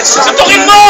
Suntukin mo!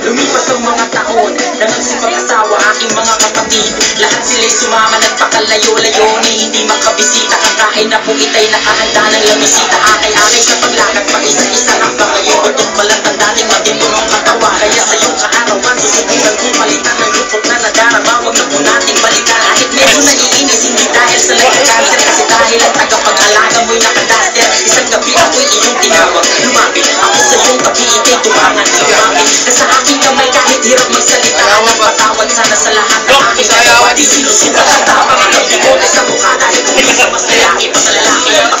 Lumipas ang mga taon, nanging mag-asawa aking mga kapatid. Lahat sila'y sumama, nagpakalayo-layo ni hindi makabisita. Kakain na po ita'y nakahanda ng lamisita. Akay-akay sa paglakad pa isa-isa lang ba ngayon? Gutom palang tandaling matinunong katawa. Kaya sa iyong kaarawan, susubukan kong palitan ng lupot na nadarama. Huwag na po nating balikan. Kahit medyo naiinis, hindi dahil sa nagka-cancer, kasi dahil ang tagapag-alaga mo'y nakadaster. Isang gabi ako'y iyong tinawag, lumapit ako sa iyong pag-iitay, tumangan, lumapit na sa aking kamay kahit hirap magsalita. Nagpatawad sana sa lahat ng aking nagawa. Di sinusukat ang tapang ang bigote sa mukha dahil kung isa mas lalaki pa sa lalaki ang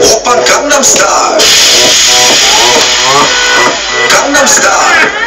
Oppa Gangnam Style. Gangnam Style.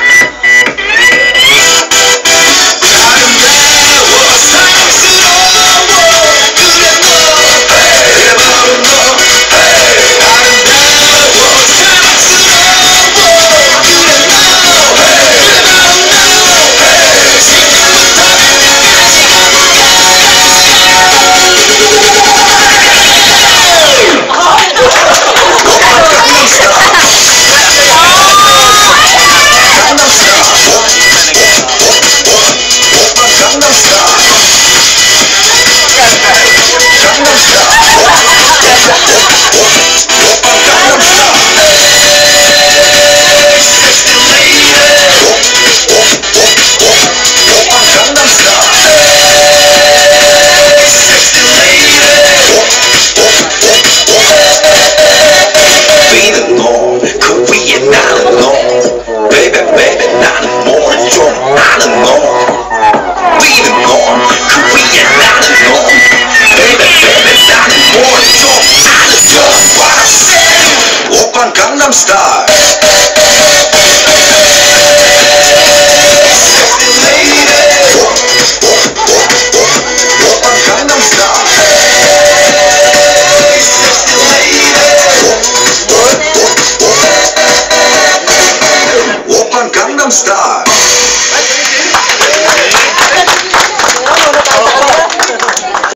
Gangnam Style.